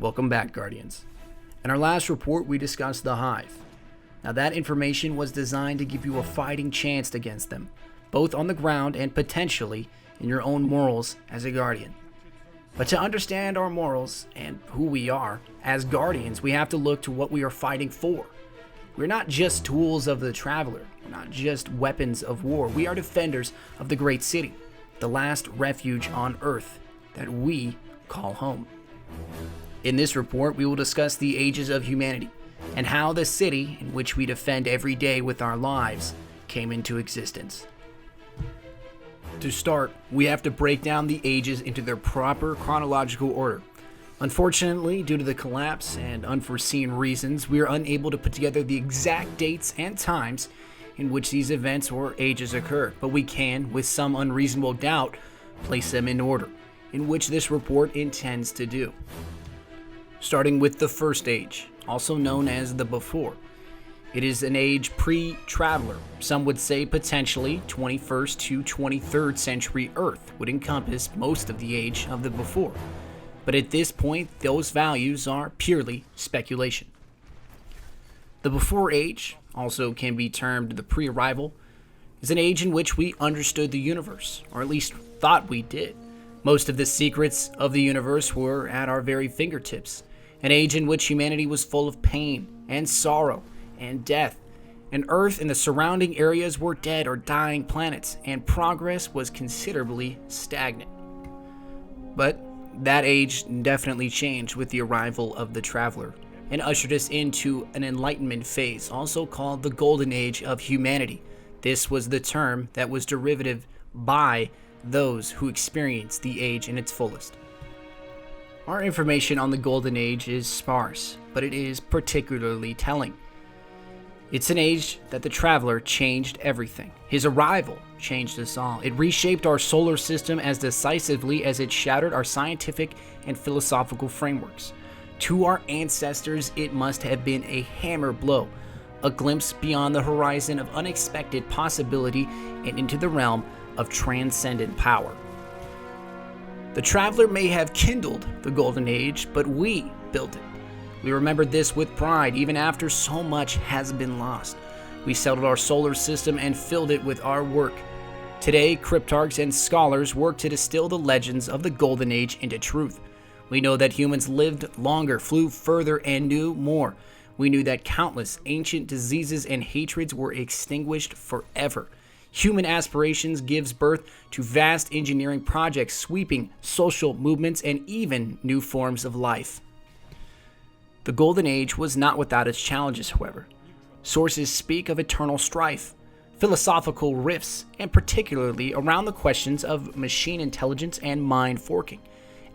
Welcome back, Guardians. In our last report, we discussed the Hive. Now, that information was designed to give you a fighting chance against them, both on the ground and potentially in your own morals as a Guardian. But to understand our morals and who we are, as Guardians, we have to look to what we are fighting for. We're not just tools of the Traveler, we're not just weapons of war, we are defenders of the Great City, the last refuge on Earth that we call home. In this report, we will discuss the ages of humanity and how the city in which we defend every day with our lives came into existence. To start, we have to break down the ages into their proper chronological order. Unfortunately, due to the collapse and unforeseen reasons, we are unable to put together the exact dates and times in which these events or ages occurred, but we can, with some unreasonable doubt, place them in order, in which this report intends to do. Starting with the First Age, also known as the Before. It is an age pre-Traveler. Some would say potentially 21st to 23rd century Earth would encompass most of the age of the Before. But at this point, those values are purely speculation. The Before Age, also can be termed the Pre-Arrival, is an age in which we understood the universe, or at least thought we did. Most of the secrets of the universe were at our very fingertips. An age in which humanity was full of pain and sorrow and death, and Earth and the surrounding areas were dead or dying planets, and progress was considerably stagnant. But that age definitely changed with the arrival of the Traveler, and ushered us into an Enlightenment phase, also called the Golden Age of humanity. This was the term that was derivative by those who experienced the age in its fullest. Our information on the Golden Age is sparse, but it is particularly telling. It's an age that the Traveler changed everything. His arrival changed us all. It reshaped our solar system as decisively as it shattered our scientific and philosophical frameworks. To our ancestors, it must have been a hammer blow, a glimpse beyond the horizon of unexpected possibility and into the realm of transcendent power. The Traveler may have kindled the Golden Age, but we built it. We remembered this with pride, even after so much has been lost. We settled our solar system and filled it with our work. Today, cryptarchs and scholars work to distill the legends of the Golden Age into truth. We know that humans lived longer, flew further, and knew more. We knew that countless ancient diseases and hatreds were extinguished forever. Human aspirations gives birth to vast engineering projects, sweeping social movements, and even new forms of life. The Golden Age was not without its challenges, however. Sources speak of eternal strife, philosophical rifts, and particularly around the questions of machine intelligence and mind forking,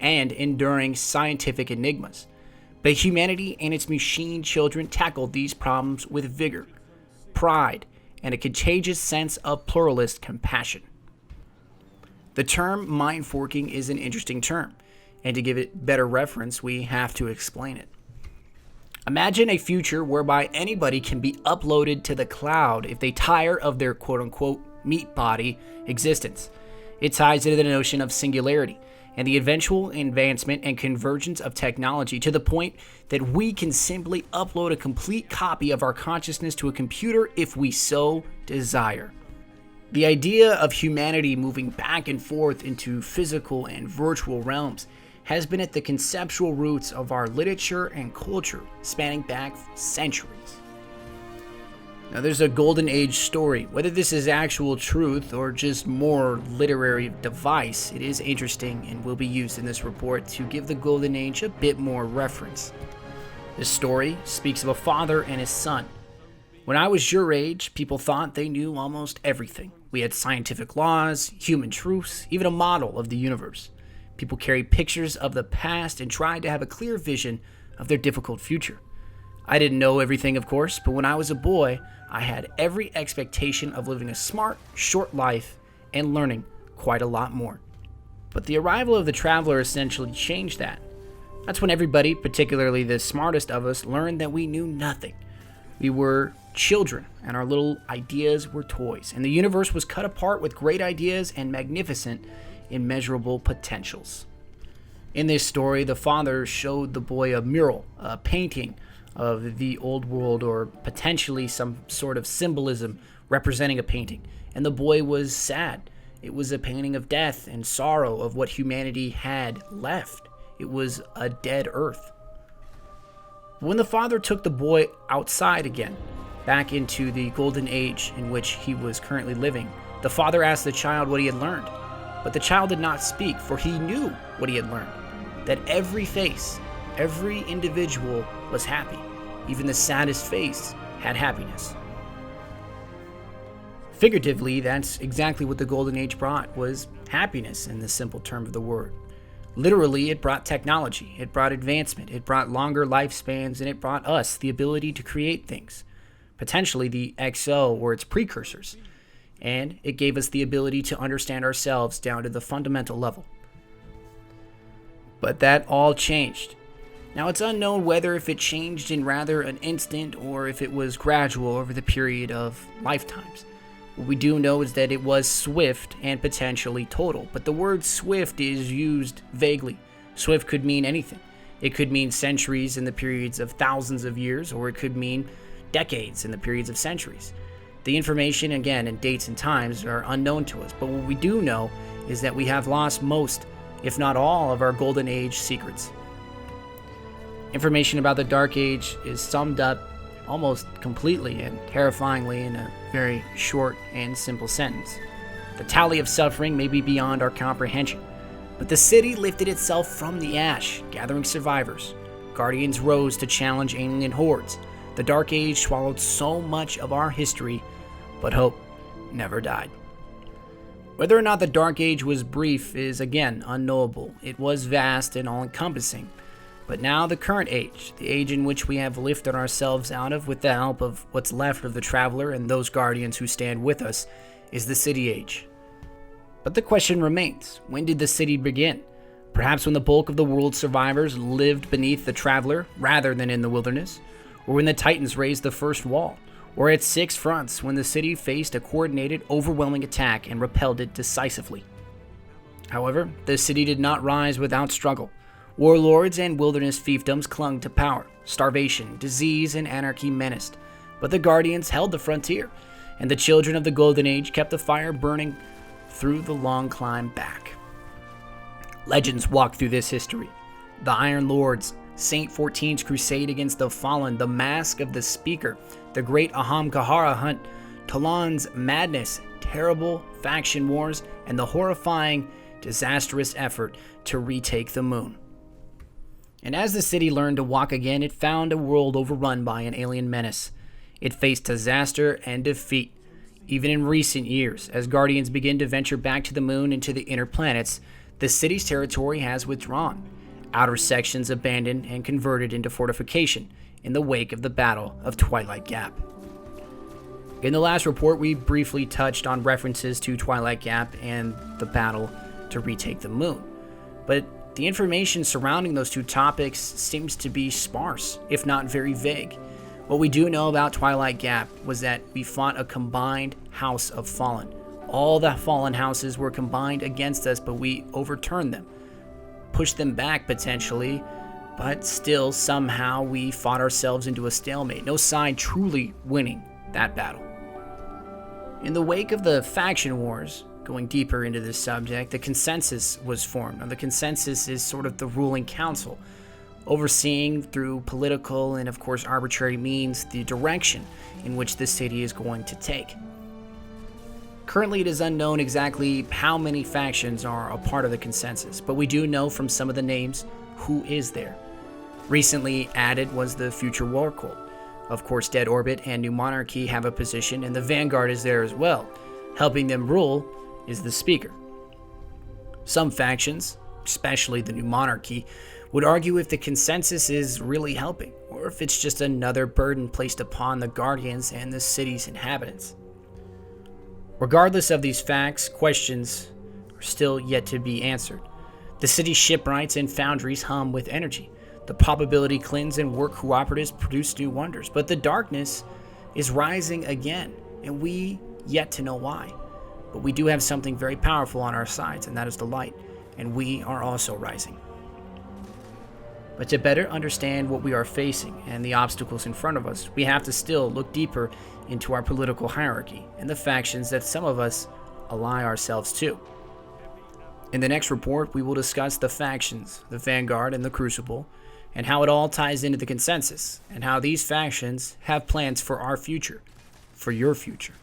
and enduring scientific enigmas. But humanity and its machine children tackled these problems with vigor, pride, and a contagious sense of pluralist compassion. The term mind forking is an interesting term, and to give it better reference, we have to explain it. Imagine a future whereby anybody can be uploaded to the cloud if they tire of their quote-unquote meat body existence. It ties into the notion of singularity and the eventual advancement and convergence of technology to the point that we can simply upload a complete copy of our consciousness to a computer if we so desire. The idea of humanity moving back and forth into physical and virtual realms has been at the conceptual roots of our literature and culture, spanning back centuries. Now, there's a Golden Age story. Whether this is actual truth or just more literary device, it is interesting and will be used in this report to give the Golden Age a bit more reference. This story speaks of a father and his son. When I was your age, people thought they knew almost everything. We had scientific laws, human truths, even a model of the universe. People carried pictures of the past and tried to have a clear vision of their difficult future. I didn't know everything, of course, but when I was a boy, I had every expectation of living a smart, short life and learning quite a lot more. But the arrival of the Traveler essentially changed that. That's when everybody, particularly the smartest of us, learned that we knew nothing. We were children, and our little ideas were toys, and the universe was cut apart with great ideas and magnificent, immeasurable potentials. In this story, the father showed the boy a mural, a painting of the old world, or potentially some sort of symbolism representing a painting. And the boy was sad. It was a painting of death and sorrow of what humanity had left. It was a dead earth. When the father took the boy outside again, back into the golden age in which he was currently living, the father asked the child what he had learned. But the child did not speak, for he knew what he had learned. That every face, every individual was happy. Even the saddest face had happiness. Figuratively, that's exactly what the Golden Age brought, was happiness in the simple term of the word. Literally, it brought technology, it brought advancement, it brought longer lifespans, and it brought us the ability to create things, potentially the XO or its precursors. And it gave us the ability to understand ourselves down to the fundamental level. But that all changed. Now, it's unknown whether if it changed in rather an instant or if it was gradual over the period of lifetimes. What we do know is that it was swift and potentially total, but the word swift is used vaguely. Swift could mean anything. It could mean centuries in the periods of thousands of years, or it could mean decades in the periods of centuries. The information, again, and dates and times are unknown to us, but what we do know is that we have lost most, if not all, of our Golden Age secrets. Information about the Dark Age is summed up almost completely and terrifyingly in a very short and simple sentence. The tally of suffering may be beyond our comprehension, but the city lifted itself from the ash, gathering survivors. Guardians rose to challenge alien hordes. The Dark Age swallowed so much of our history, but hope never died. Whether or not the Dark Age was brief is again unknowable. It was vast and all-encompassing. But now the current age, the age in which we have lifted ourselves out of with the help of what's left of the Traveler and those Guardians who stand with us, is the City Age. But the question remains, when did the city begin? Perhaps when the bulk of the world's survivors lived beneath the Traveler rather than in the wilderness? Or when the Titans raised the first wall? Or at Six Fronts when the city faced a coordinated, overwhelming attack and repelled it decisively? However, the city did not rise without struggle. Warlords and wilderness fiefdoms clung to power. Starvation, disease, and anarchy menaced. But the Guardians held the frontier, and the children of the Golden Age kept the fire burning through the long climb back. Legends walk through this history. The Iron Lords, Saint 14's crusade against the fallen, the Mask of the Speaker, the Great Ahamkahara hunt, Talon's madness, terrible faction wars, and the horrifying, disastrous effort to retake the moon. And as the city learned to walk again, it found a world overrun by an alien menace. It faced disaster and defeat. Even in recent years, as Guardians begin to venture back to the moon and to the inner planets, the city's territory has withdrawn. Outer sections abandoned and converted into fortification in the wake of the Battle of Twilight Gap. In the last report, we briefly touched on references to Twilight Gap and the battle to retake the moon. But the information surrounding those two topics seems to be sparse, if not very vague. What we do know about Twilight Gap was that we fought a combined House of Fallen. All the fallen houses were combined against us, but we overturned them, pushed them back potentially, but still somehow we fought ourselves into a stalemate, no side truly winning that battle. In the wake of the faction wars, going deeper into this subject, the consensus was formed. Now, the consensus is sort of the ruling council, overseeing through political and, of course, arbitrary means the direction in which the city is going to take. Currently, it is unknown exactly how many factions are a part of the consensus, but we do know from some of the names who is there. Recently added was the Future War Cult. Of course, Dead Orbit and New Monarchy have a position, and the Vanguard is there as well. Helping them rule is the Speaker. Some factions, especially the New Monarchy, would argue if the consensus is really helping, or if it's just another burden placed upon the Guardians and the city's inhabitants. Regardless of these facts, questions are still yet to be answered. The city's shipwrights and foundries hum with energy. The probability cleanse and work cooperatives produce new wonders, but the darkness is rising again, and we yet to know why. But we do have something very powerful on our sides, and that is the light, and we are also rising. But to better understand what we are facing and the obstacles in front of us, we have to still look deeper into our political hierarchy and the factions that some of us ally ourselves to. In the next report, we will discuss the factions, the Vanguard and the Crucible, and how it all ties into the consensus, and how these factions have plans for our future, for your future.